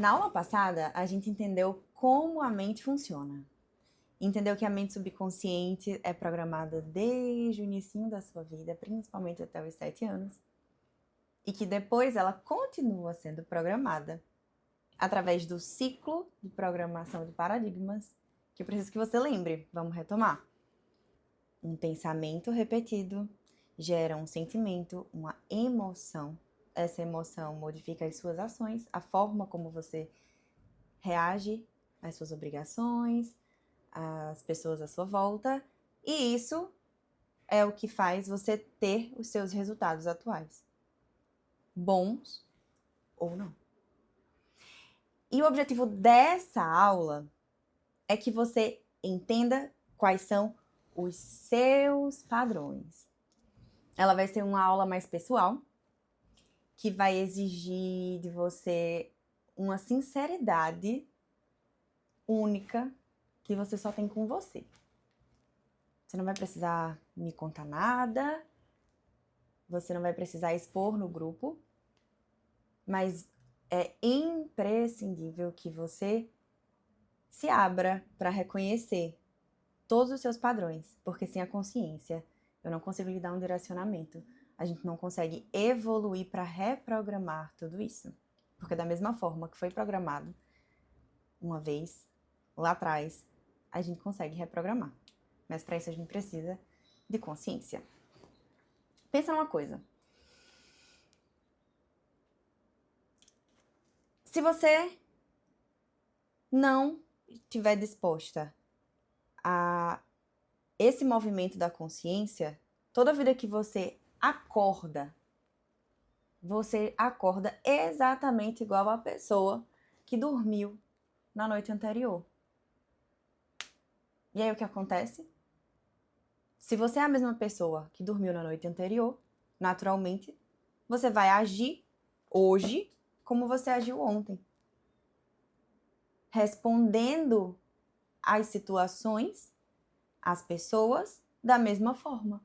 Na aula passada, a gente entendeu como a mente funciona. Entendeu que a mente subconsciente é programada desde o início da sua vida, principalmente até os 7 anos, e que depois ela continua sendo programada através do ciclo de programação de paradigmas, que eu preciso que você lembre. Vamos retomar. Um pensamento repetido gera um sentimento, uma emoção. Essa emoção modifica as suas ações, a forma como você reage às suas obrigações, às pessoas à sua volta, e isso é o que faz você ter os seus resultados atuais, bons ou não. E o objetivo dessa aula é que você entenda quais são os seus padrões. Ela vai ser uma aula mais pessoal, que vai exigir de você uma sinceridade única que você só tem com você. Você não vai precisar me contar nada, você não vai precisar expor no grupo, mas é imprescindível que você se abra para reconhecer todos os seus padrões, porque sem a consciência eu não consigo lhe dar um direcionamento. A gente não consegue evoluir para reprogramar tudo isso. Porque da mesma forma que foi programado uma vez, lá atrás, a gente consegue reprogramar. Mas para isso a gente precisa de consciência. Pensa numa coisa. Se você não estiver disposta a esse movimento da consciência, toda vida que você acorda exatamente igual a pessoa que dormiu na noite anterior. E aí o que acontece? Se você é a mesma pessoa que dormiu na noite anterior, naturalmente, você vai agir hoje como você agiu ontem. Respondendo às situações, às pessoas, da mesma forma.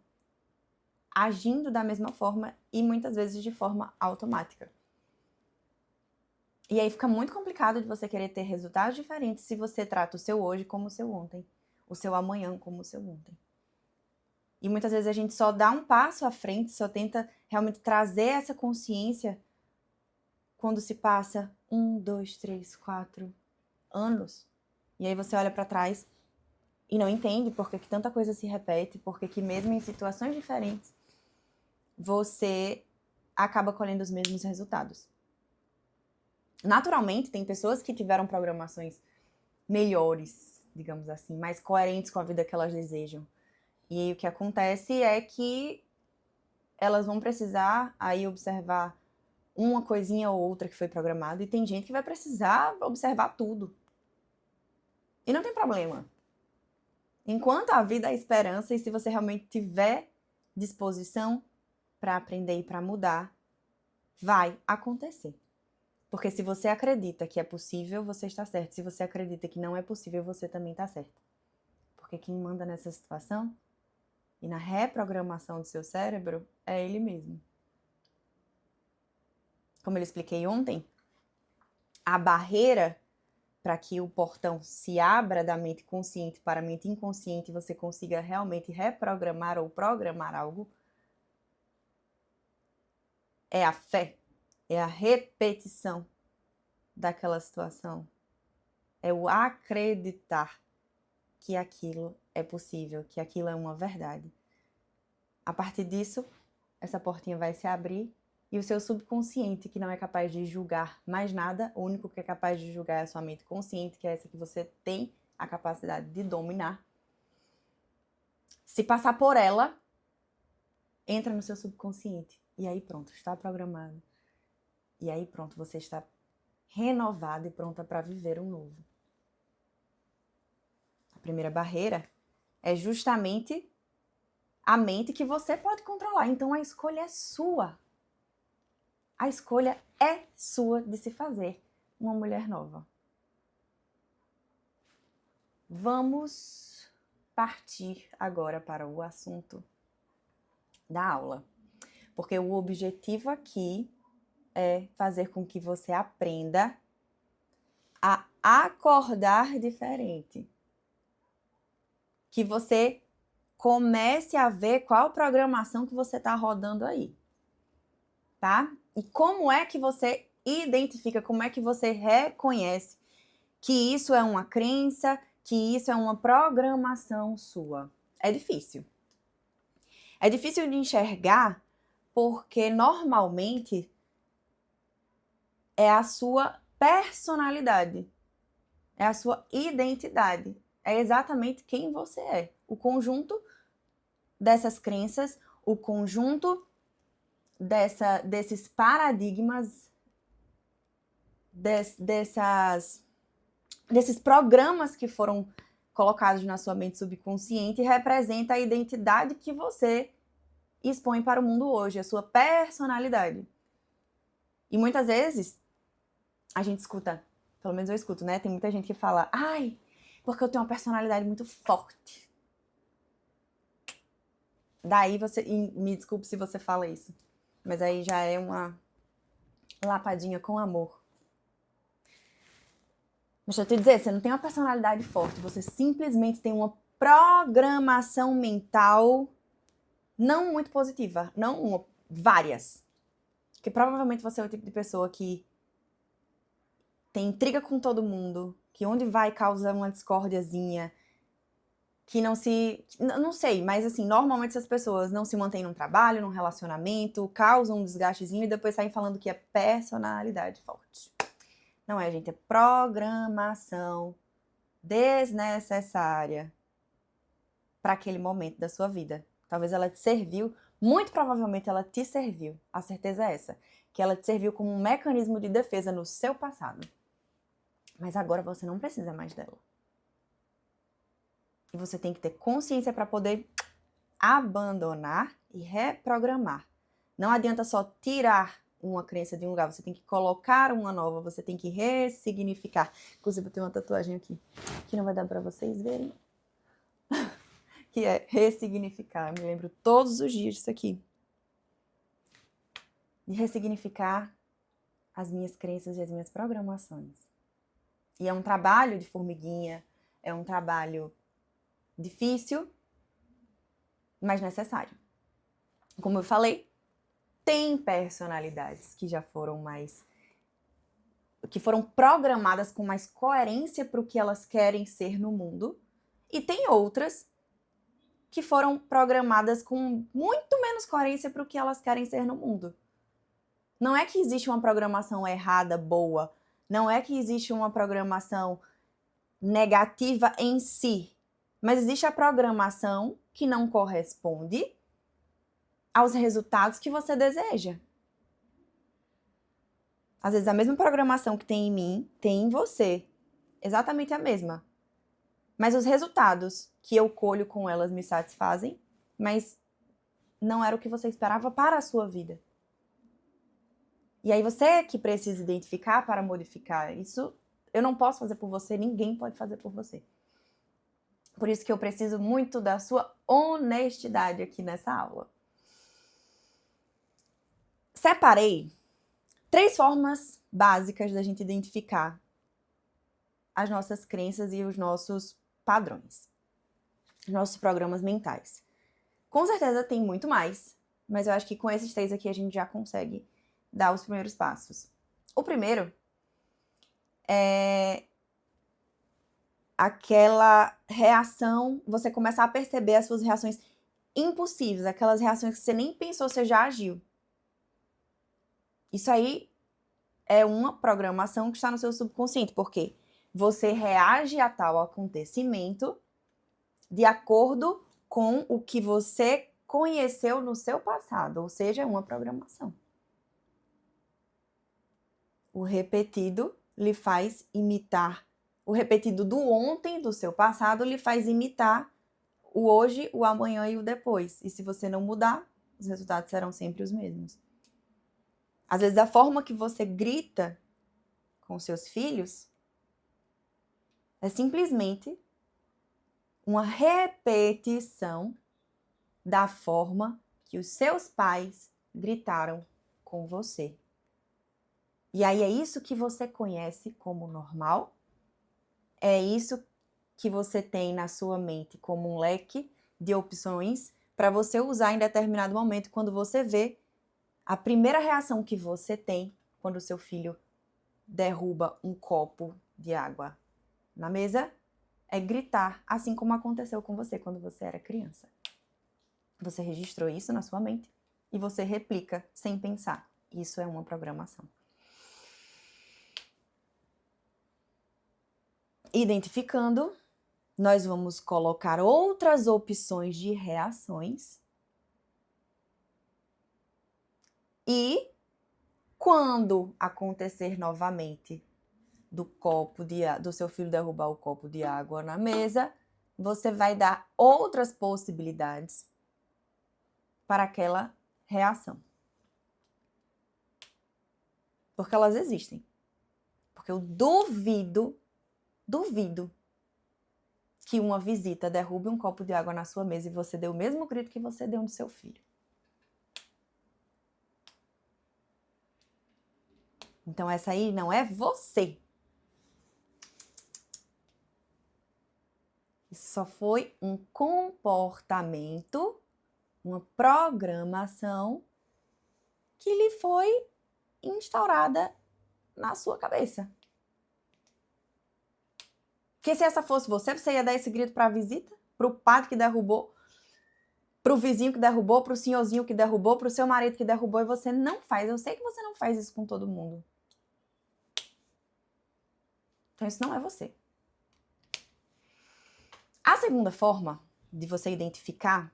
Agindo da mesma forma e muitas vezes de forma automática. E aí fica muito complicado de você querer ter resultados diferentes se você trata o seu hoje como o seu ontem, o seu amanhã como o seu ontem. E muitas vezes a gente só dá um passo à frente, só tenta realmente trazer essa consciência quando se passa 1, 2, 3, 4 anos. E aí você olha para trás e não entende por que tanta coisa se repete, porque que mesmo em situações diferentes você acaba colhendo os mesmos resultados. Naturalmente, tem pessoas que tiveram programações melhores, digamos assim, mais coerentes com a vida que elas desejam. E aí o que acontece é que elas vão precisar aí observar uma coisinha ou outra que foi programada, e tem gente que vai precisar observar tudo. E não tem problema. Enquanto a vida é esperança, e se você realmente tiver disposição para aprender e para mudar, vai acontecer. Porque se você acredita que é possível, você está certo. Se você acredita que não é possível, você também está certo. Porque quem manda nessa situação e na reprogramação do seu cérebro é ele mesmo. Como eu expliquei ontem, a barreira para que o portão se abra da mente consciente para a mente inconsciente e você consiga realmente reprogramar ou programar algo, é a fé, é a repetição daquela situação, é o acreditar que aquilo é possível, que aquilo é uma verdade. A partir disso, essa portinha vai se abrir e o seu subconsciente, que não é capaz de julgar mais nada, o único que é capaz de julgar é a sua mente consciente, que é essa que você tem a capacidade de dominar. Se passar por ela, entra no seu subconsciente. E aí pronto, está programado. E aí pronto, você está renovada e pronta para viver um novo. A primeira barreira é justamente a mente que você pode controlar. Então a escolha é sua. A escolha é sua de se fazer uma mulher nova. Vamos partir agora para o assunto da aula. Porque o objetivo aqui é fazer com que você aprenda a acordar diferente. Que você comece a ver qual programação que você está rodando aí, tá? E como é que você identifica, como é que você reconhece que isso é uma crença, que isso é uma programação sua? É difícil. É difícil de enxergar porque normalmente é a sua personalidade, é a sua identidade, é exatamente quem você é. O conjunto dessas crenças, o conjunto desses paradigmas, desses programas que foram colocados na sua mente subconsciente representa a identidade que você expõe para o mundo hoje, a sua personalidade. E muitas vezes a gente escuta, pelo menos eu escuto, né? Tem muita gente que fala, ai, porque eu tenho uma personalidade muito forte. Daí você, e me desculpe se você fala isso, mas aí já é uma lapadinha com amor. Mas deixa eu te dizer, você não tem uma personalidade forte, você simplesmente tem uma programação mental não muito positiva, não uma, várias. Porque provavelmente você é o tipo de pessoa que tem intriga com todo mundo, que onde vai causa uma discórdiazinha, que não se... Não sei, mas assim, normalmente essas pessoas não se mantêm num trabalho, num relacionamento, causam um desgastezinho e depois saem falando que é personalidade forte. Não é, gente, é programação desnecessária para aquele momento da sua vida. Talvez ela te serviu, muito provavelmente ela te serviu, a certeza é essa, que ela te serviu como um mecanismo de defesa no seu passado. Mas agora você não precisa mais dela. E você tem que ter consciência para poder abandonar e reprogramar. Não adianta só tirar uma crença de um lugar, você tem que colocar uma nova, você tem que ressignificar. Inclusive eu tenho uma tatuagem aqui, que não vai dar para vocês verem, que é ressignificar. Eu me lembro todos os dias disso aqui. De ressignificar as minhas crenças e as minhas programações. E é um trabalho de formiguinha, é um trabalho difícil, mas necessário. Como eu falei, tem personalidades que já foram que foram programadas com mais coerência para o que elas querem ser no mundo, e tem outras que foram programadas com muito menos coerência para o que elas querem ser no mundo. Não é que existe uma programação errada, boa. Não é que existe uma programação negativa em si. Mas existe a programação que não corresponde aos resultados que você deseja. Às vezes a mesma programação que tem em mim, tem em você. Exatamente a mesma. Mas os resultados que eu colho com elas me satisfazem, mas não era o que você esperava para a sua vida. E aí você que precisa identificar para modificar. Isso eu não posso fazer por você, ninguém pode fazer por você. Por isso que eu preciso muito da sua honestidade aqui nessa aula. Separei 3 formas básicas da gente identificar as nossas crenças e os nossos padrões, os nossos programas mentais. Com certeza tem muito mais, mas eu acho que com esses 3 aqui a gente já consegue dar os primeiros passos. O primeiro é aquela reação, você começar a perceber as suas reações impulsivas, aquelas reações que você nem pensou, você já agiu. Isso aí é uma programação que está no seu subconsciente, porque você reage a tal acontecimento de acordo com o que você conheceu no seu passado, ou seja, é uma programação. O repetido lhe faz imitar, o repetido do ontem, do seu passado, lhe faz imitar o hoje, o amanhã e o depois. E se você não mudar, os resultados serão sempre os mesmos. Às vezes, a forma que você grita com seus filhos é simplesmente uma repetição da forma que os seus pais gritaram com você. E aí é isso que você conhece como normal, é isso que você tem na sua mente como um leque de opções para você usar em determinado momento quando você vê a primeira reação que você tem quando o seu filho derruba um copo de água na mesa é gritar, assim como aconteceu com você quando você era criança. Você registrou isso na sua mente e você replica sem pensar. Isso é uma programação. Identificando, nós vamos colocar outras opções de reações e quando acontecer novamente do seu filho derrubar o copo de água na mesa, você vai dar outras possibilidades para aquela reação. Porque elas existem. Porque eu duvido que uma visita derrube um copo de água na sua mesa e você dê o mesmo grito que você deu no seu filho. Então essa aí não é você. Isso só foi um comportamento, uma programação que lhe foi instaurada na sua cabeça. Porque se essa fosse você ia dar esse grito para a visita? Para o padre que derrubou? Para o vizinho que derrubou? Para o senhorzinho que derrubou? Para o seu marido que derrubou? E você não faz. Eu sei que você não faz isso com todo mundo. Então isso não é você. A segunda forma de você identificar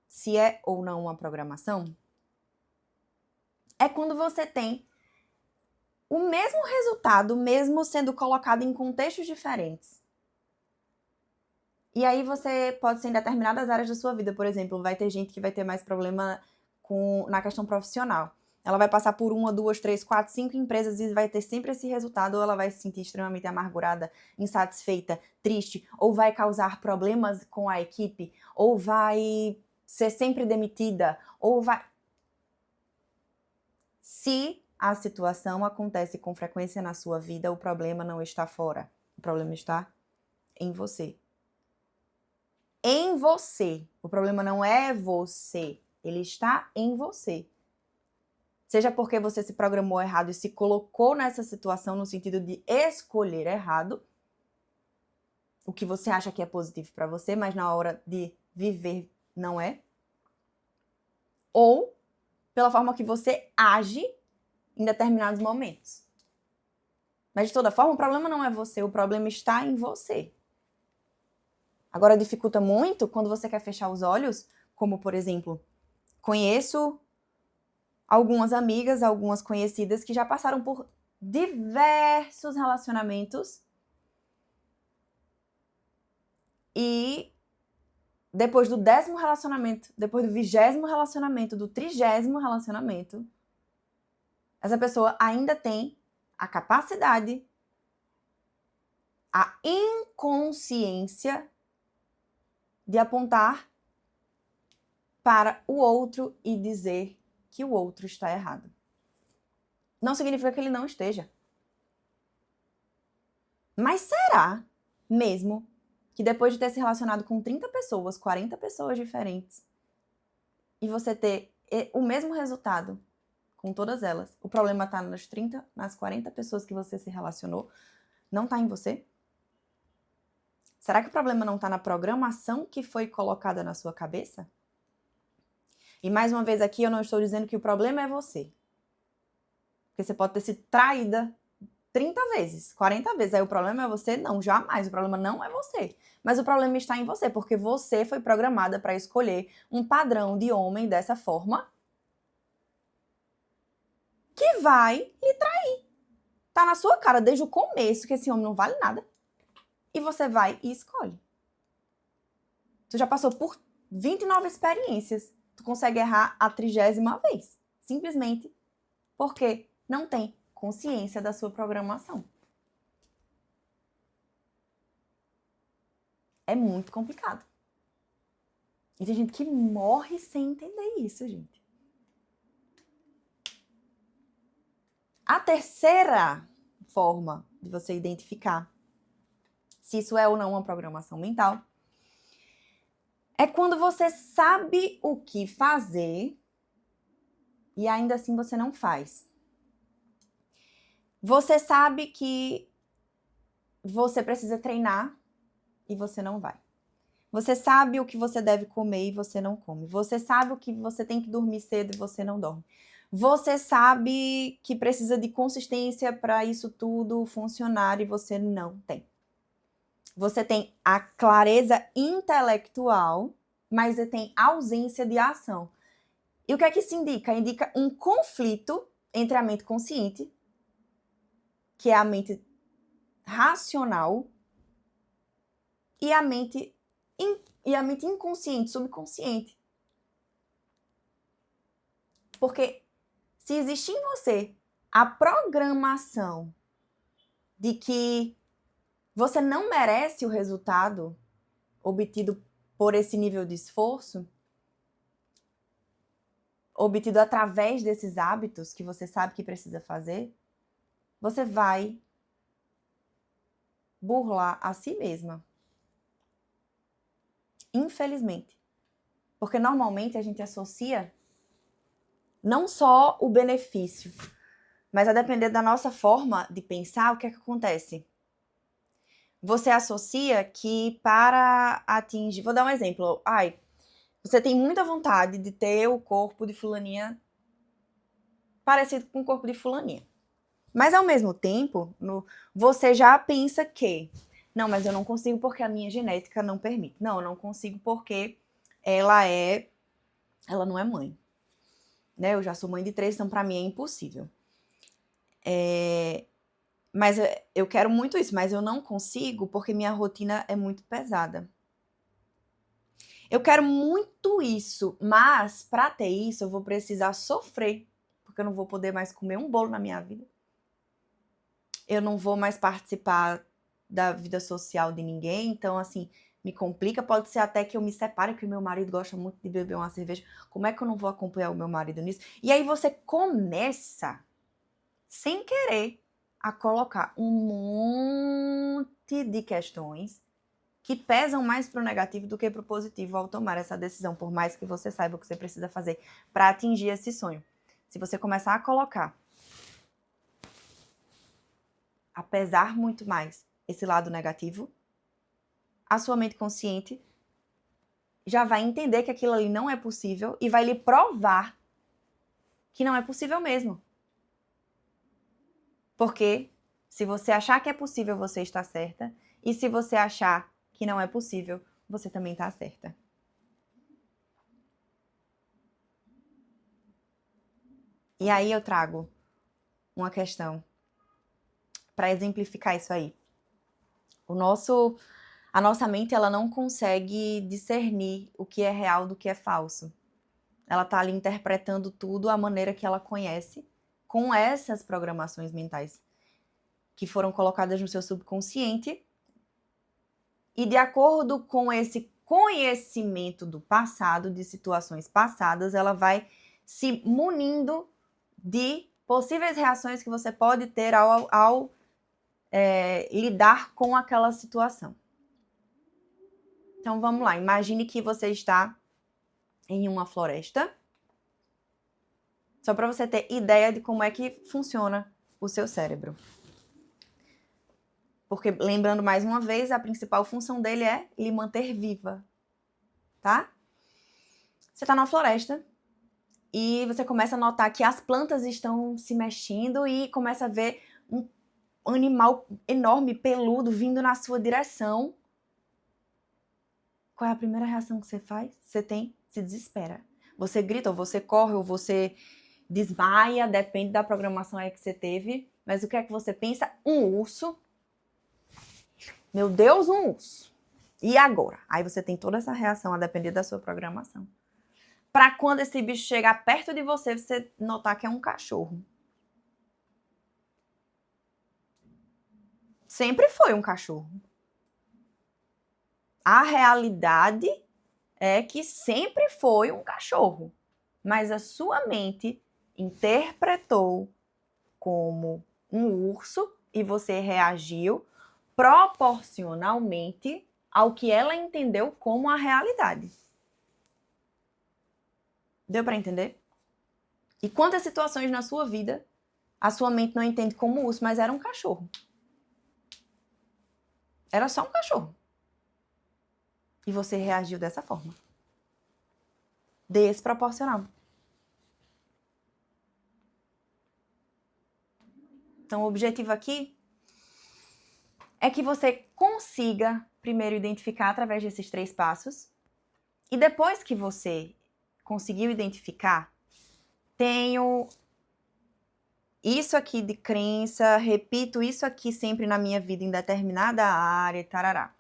se é ou não uma programação é quando você tem o mesmo resultado, mesmo sendo colocado em contextos diferentes. E aí você pode ser em determinadas áreas da sua vida, por exemplo, vai ter gente que vai ter mais problema na questão profissional. Ela vai passar por 1, 2, 3, 4, 5 empresas e vai ter sempre esse resultado, ou ela vai se sentir extremamente amargurada, insatisfeita, triste, ou vai causar problemas com a equipe, ou vai ser sempre demitida, ou vai... Se a situação acontece com frequência na sua vida, o problema não está fora, o problema está em você. Em você. O problema não é você, ele está em você. Seja porque você se programou errado e se colocou nessa situação no sentido de escolher errado, o que você acha que é positivo para você, mas na hora de viver não é. Ou pela forma que você age em determinados momentos. Mas de toda forma, o problema não é você, o problema está em você. Agora dificulta muito quando você quer fechar os olhos, como por exemplo, conheço algumas amigas, algumas conhecidas que já passaram por diversos relacionamentos e depois do 10º relacionamento, depois do 20º relacionamento, do 30º relacionamento, essa pessoa ainda tem a capacidade, a inconsciência de apontar para o outro e dizer que o outro está errado. Não significa que ele não esteja. Mas será mesmo que depois de ter se relacionado com 30 pessoas, 40 pessoas diferentes, e você ter o mesmo resultado com todas elas, o problema está nas 30, nas 40 pessoas que você se relacionou, não está em você? Será que o problema não está na programação que foi colocada na sua cabeça? E mais uma vez aqui eu não estou dizendo que o problema é você. Porque você pode ter sido traída 30 vezes, 40 vezes. Aí o problema é você? Não, jamais. O problema não é você. Mas o problema está em você, porque você foi programada para escolher um padrão de homem dessa forma que vai lhe trair. Tá na sua cara desde o começo que esse homem não vale nada. E você vai e escolhe. Tu já passou por 29 experiências. Tu consegue errar a 30ª vez. Simplesmente porque não tem consciência da sua programação. É muito complicado. E tem gente que morre sem entender isso, gente. A terceira forma de você identificar se isso é ou não uma programação mental é quando você sabe o que fazer e ainda assim você não faz. Você sabe que você precisa treinar e você não vai. Você sabe o que você deve comer e você não come. Você sabe o que você tem que dormir cedo e você não dorme. Você sabe que precisa de consistência para isso tudo funcionar e você não tem. Você tem a clareza intelectual, mas você tem ausência de ação. E o que é que isso indica? Indica um conflito entre a mente consciente, que é a mente racional, e a mente inconsciente, subconsciente. Porque se existir em você a programação de que você não merece o resultado obtido por esse nível de esforço, obtido através desses hábitos que você sabe que precisa fazer, você vai burlar a si mesma. Infelizmente. Porque normalmente a gente associa não só o benefício, mas a depender da nossa forma de pensar, o que é que acontece? Você associa que para atingir... Vou dar um exemplo. Você tem muita vontade de ter o corpo de fulaninha parecido com o corpo de fulaninha. Mas, ao mesmo tempo, você já pensa que... Não, mas eu não consigo porque a minha genética não permite. Não, eu não consigo porque ela não é mãe. Né? Eu já sou mãe de 3, então para mim é impossível. Mas eu quero muito isso, mas eu não consigo porque minha rotina é muito pesada. Eu quero muito isso, mas para ter isso eu vou precisar sofrer, porque eu não vou poder mais comer um bolo na minha vida. Eu não vou mais participar da vida social de ninguém, então assim, me complica. Pode ser até que eu me separe, que o meu marido gosta muito de beber uma cerveja. Como é que eu não vou acompanhar o meu marido nisso? E aí você começa, sem querer, a colocar um monte de questões que pesam mais para o negativo do que para o positivo ao tomar essa decisão, por mais que você saiba o que você precisa fazer para atingir esse sonho. Se você começar a colocar, a pesar muito mais esse lado negativo, a sua mente consciente já vai entender que aquilo ali não é possível e vai lhe provar que não é possível mesmo. Porque se você achar que é possível, você está certa. E se você achar que não é possível, você também está certa. E aí eu trago uma questão para exemplificar isso aí. A nossa mente, ela não consegue discernir o que é real do que é falso. Ela está ali interpretando tudo à maneira que ela conhece, com essas programações mentais que foram colocadas no seu subconsciente. E de acordo com esse conhecimento do passado, de situações passadas, ela vai se munindo de possíveis reações que você pode ter ao lidar com aquela situação. Então vamos lá, imagine que você está em uma floresta, só para você ter ideia de como é que funciona o seu cérebro. Porque, lembrando mais uma vez, a principal função dele é lhe manter viva, tá? Você está na floresta e você começa a notar que as plantas estão se mexendo e começa a ver um animal enorme, peludo, vindo na sua direção. Qual é a primeira reação que você faz? Se desespera. Você grita, ou você corre, ou você desmaia, depende da programação aí que você teve. Mas o que é que você pensa? Um urso. Meu Deus, um urso. E agora? Aí você tem toda essa reação a depender da sua programação. Para quando esse bicho chegar perto de você, você notar que é um cachorro. Sempre foi um cachorro. A realidade é que sempre foi um cachorro. Mas a sua mente interpretou como um urso e você reagiu proporcionalmente ao que ela entendeu como a realidade. Deu para entender? E quantas situações na sua vida a sua mente não entende como urso, mas era um cachorro. Era só um cachorro. E você reagiu dessa forma. Desproporcional. Então, o objetivo aqui é que você consiga primeiro identificar através desses 3 passos. E depois que você conseguiu identificar, tenho isso aqui de crença, repito isso aqui sempre na minha vida em determinada área, tarará.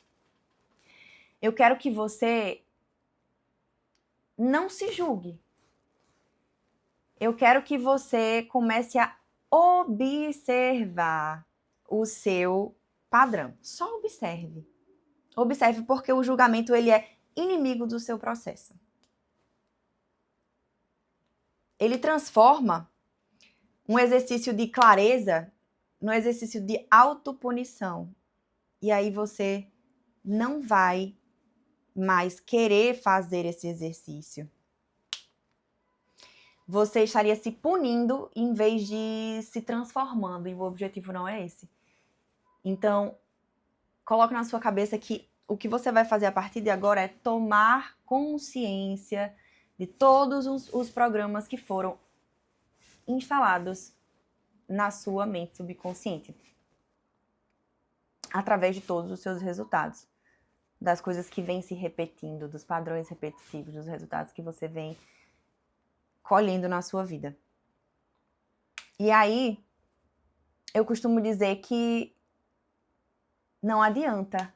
Eu quero que você não se julgue. Eu quero que você comece a observar o seu padrão. Só observe. Observe porque o julgamento ele é inimigo do seu processo. Ele transforma um exercício de clareza no exercício de autopunição. E aí você não vai mais querer fazer esse exercício. Você estaria se punindo em vez de se transformando, e o objetivo não é esse. Então, coloque na sua cabeça que o que você vai fazer a partir de agora é tomar consciência de todos os programas que foram instalados na sua mente subconsciente, através de todos os seus resultados, das coisas que vêm se repetindo, dos padrões repetitivos, dos resultados que você vem colhendo na sua vida. E aí, eu costumo dizer que não adianta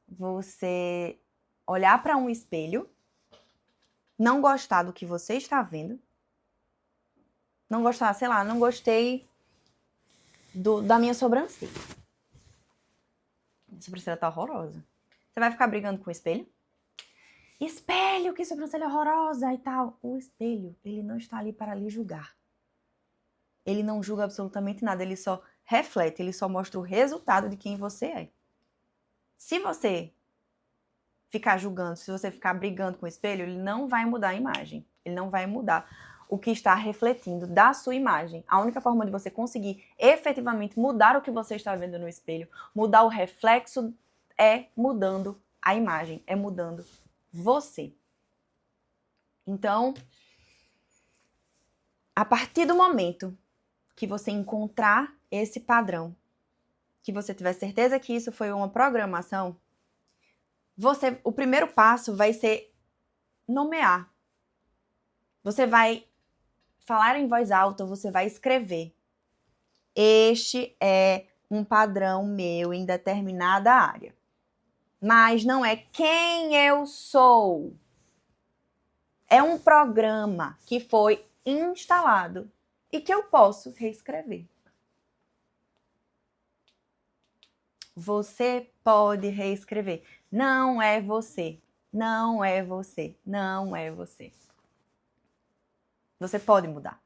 você olhar para um espelho, não gostar do que você está vendo, não gostar, sei lá, não gostei da minha sobrancelha. Minha sobrancelha tá horrorosa. Você vai ficar brigando com o espelho? Espelho, que sobrancelha horrorosa e tal. O espelho, ele não está ali para lhe julgar. Ele não julga absolutamente nada, ele só reflete, ele só mostra o resultado de quem você é. Se você ficar julgando, se você ficar brigando com o espelho, ele não vai mudar a imagem. Ele não vai mudar o que está refletindo da sua imagem. A única forma de você conseguir efetivamente mudar o que você está vendo no espelho, mudar o reflexo, é mudando a imagem, é mudando você. Então, a partir do momento que você encontrar esse padrão, que você tiver certeza que isso foi uma programação, o primeiro passo vai ser nomear. Você vai falar em voz alta, você vai escrever. Este é um padrão meu em determinada área. Mas não é quem eu sou. É um programa que foi instalado e que eu posso reescrever. Você pode reescrever. Não é você. Não é você. Não é você. Você pode mudar.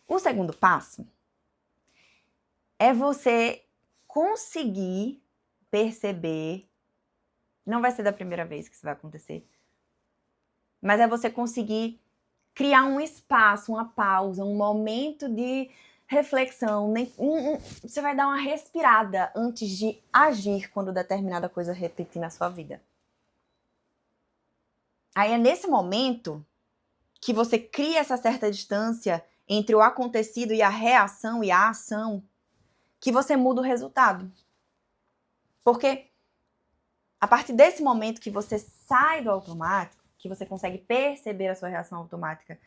O segundo passo é você conseguir perceber, não vai ser da primeira vez que isso vai acontecer, mas é você conseguir criar um espaço, uma pausa, um momento de reflexão. Você vai dar uma respirada antes de agir quando determinada coisa repetir na sua vida. Aí é nesse momento que você cria essa certa distância entre o acontecido e a reação e a ação, que você muda o resultado. Porque a partir desse momento que você sai do automático, que você consegue perceber a sua reação automática,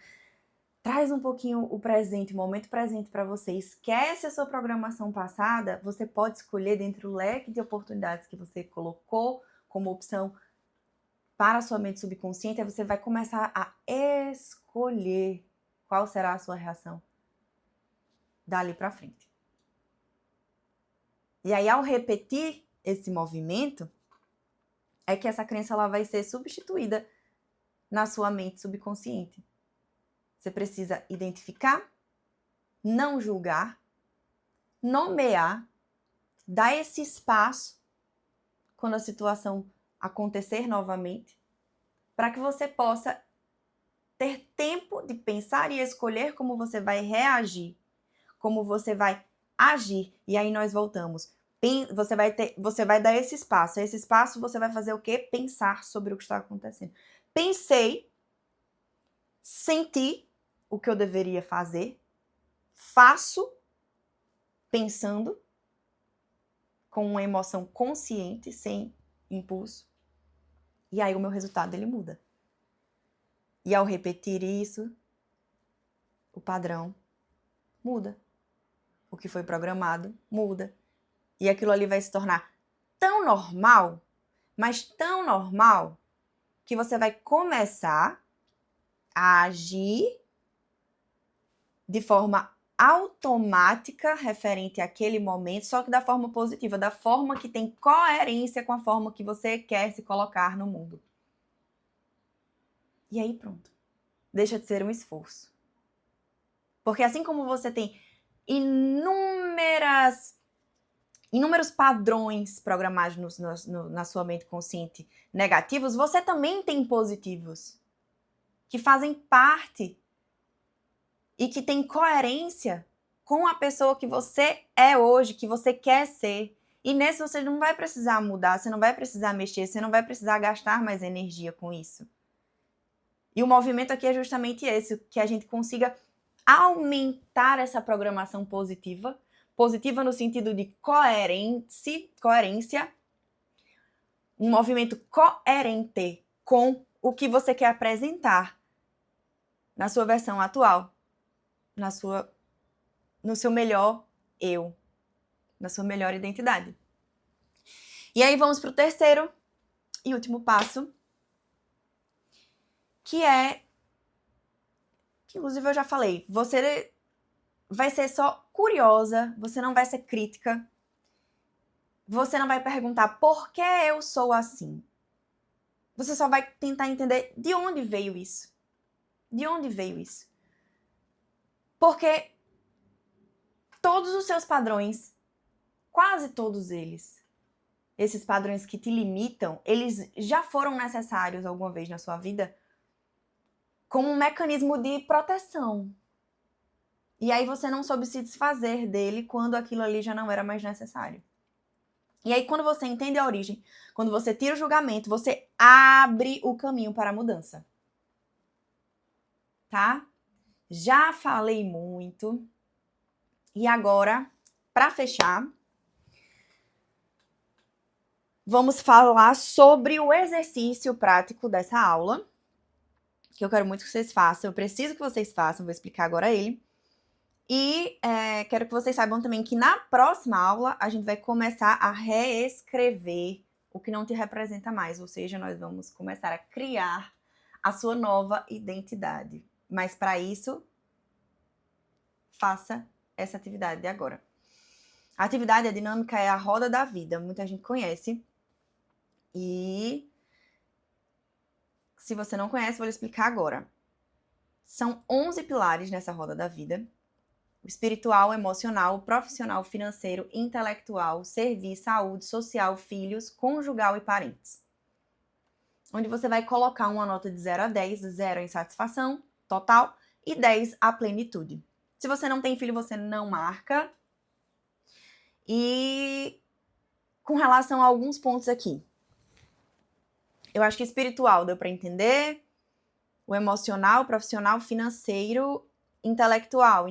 traz um pouquinho o presente, o momento presente para você, esquece a sua programação passada, você pode escolher dentro do leque de oportunidades que você colocou como opção para a sua mente subconsciente, aí você vai começar a escolher qual será a sua reação dali para frente. E aí, ao repetir esse movimento, é que essa crença ela vai ser substituída na sua mente subconsciente. Você precisa identificar não julgar, nomear, dar esse espaço quando a situação acontecer novamente, para que você possa ter tempo de pensar e escolher como você vai reagir, como você vai agir. E aí nós voltamos. Você vai dar esse espaço. Esse espaço você vai fazer o quê? Pensar sobre o que está acontecendo. Pensei, senti o que eu deveria fazer, faço pensando com uma emoção consciente, sem impulso. E aí o meu resultado ele muda. E ao repetir isso, o padrão muda. O que foi programado muda. E aquilo ali vai se tornar tão normal, mas tão normal, que você vai começar a agir de forma automática referente àquele momento, só que da forma positiva, da forma que tem coerência com a forma que você quer se colocar no mundo. E aí pronto. Deixa de ser um esforço. Porque assim como você tem inúmeros padrões programados na sua mente consciente negativos, você também tem positivos que fazem parte e que tem coerência com a pessoa que você é hoje, que você quer ser. E nesse você não vai precisar mudar, você não vai precisar mexer, você não vai precisar gastar mais energia com isso. E o movimento aqui é justamente esse, que a gente consiga aumentar essa programação positiva no sentido de coerência, um movimento coerente com o que você quer apresentar na sua versão atual, no seu melhor eu, na sua melhor identidade. E aí vamos para o terceiro e último passo, que inclusive eu já falei, você vai ser só curiosa, você não vai ser crítica, você não vai perguntar por que eu sou assim. Você só vai tentar entender de onde veio isso. De onde veio isso? Porque todos os seus padrões, quase todos eles, esses padrões que te limitam, eles já foram necessários alguma vez na sua vida como um mecanismo de proteção. E aí você não soube se desfazer dele quando aquilo ali já não era mais necessário. E aí quando você entende a origem, quando você tira o julgamento, você abre o caminho para a mudança. Tá? Já falei muito. E agora, para fechar, vamos falar sobre o exercício prático dessa aula, que eu quero muito que vocês façam, eu preciso que vocês façam, vou explicar agora ele. E quero que vocês saibam também que na próxima aula a gente vai começar a reescrever o que não te representa mais, ou seja, nós vamos começar a criar a sua nova identidade. Mas para isso, faça essa atividade de agora. A atividade, a dinâmica é a roda da vida, muita gente conhece. E se você não conhece, vou lhe explicar agora. São 11 pilares nessa roda da vida. O espiritual, emocional, profissional, financeiro, intelectual, serviço, saúde, social, filhos, conjugal e parentes. Onde você vai colocar uma nota de 0 a 10, 0 a insatisfação total e 10 a plenitude. Se você não tem filho, você não marca. E com relação a alguns pontos aqui. Eu acho que espiritual deu para entender. O emocional, profissional, financeiro, intelectual.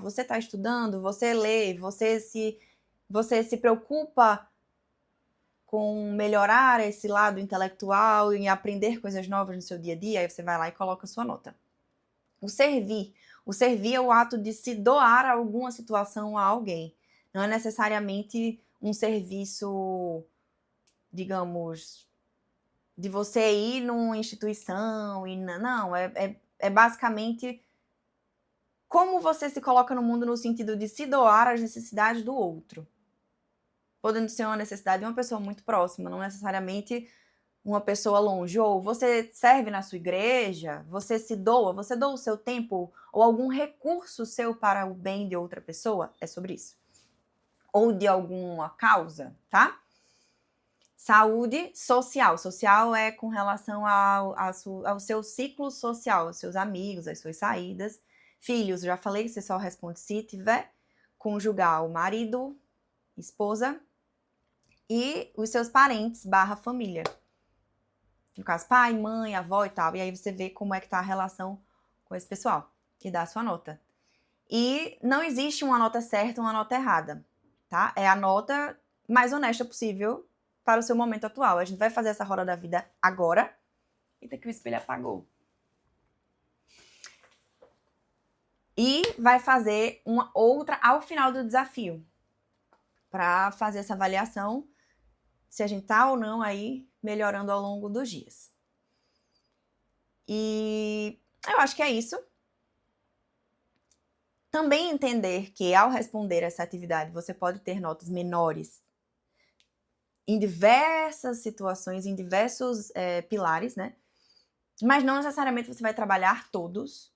Você está estudando, você lê, você se preocupa com melhorar esse lado intelectual e aprender coisas novas no seu dia a dia, aí você vai lá e coloca a sua nota. O servir é o ato de se doar a alguma situação a alguém. Não é necessariamente um serviço, digamos, de você ir numa instituição e não, é basicamente como você se coloca no mundo no sentido de se doar às necessidades do outro. Podendo ser uma necessidade de uma pessoa muito próxima, não necessariamente uma pessoa longe, ou você serve na sua igreja, você doa o seu tempo ou algum recurso seu para o bem de outra pessoa, é sobre isso. Ou de alguma causa, tá? Saúde social. Social é com relação ao seu ciclo social, aos seus amigos, às suas saídas. Filhos, já falei que você só responde se tiver. Conjugal, marido, esposa. E os seus parentes / família. No caso, pai, mãe, avó e tal. E aí você vê como é que tá a relação com esse pessoal, que dá a sua nota. E não existe uma nota certa ou uma nota errada, tá? É a nota mais honesta possível para o seu momento atual. A gente vai fazer essa roda da vida agora. Eita, que o espelho apagou. E vai fazer uma outra ao final do desafio, para fazer essa avaliação se a gente tá ou não aí melhorando ao longo dos dias. E eu acho que é isso. Também entender que ao responder essa atividade você pode ter notas menores em diversas situações, em diversos pilares, né? Mas não necessariamente você vai trabalhar todos.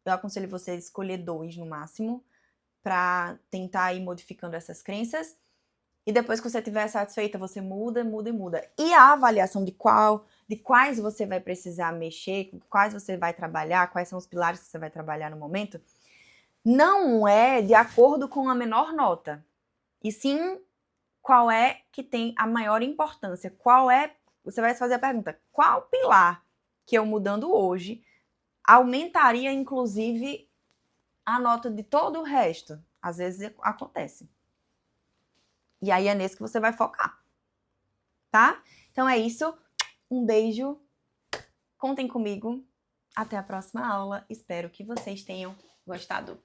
Eu aconselho você a escolher 2 no máximo, para tentar ir modificando essas crenças. E depois que você estiver satisfeita, você muda. E a avaliação de quais você vai precisar mexer, quais você vai trabalhar, quais são os pilares que você vai trabalhar no momento, não é de acordo com a menor nota. E sim, qual é que tem a maior importância? Você vai fazer a pergunta, qual pilar que eu mudando hoje aumentaria, inclusive, a nota de todo o resto? Às vezes acontece. E aí é nesse que você vai focar, tá? Então é isso. Um beijo. Contem comigo. Até a próxima aula. Espero que vocês tenham gostado.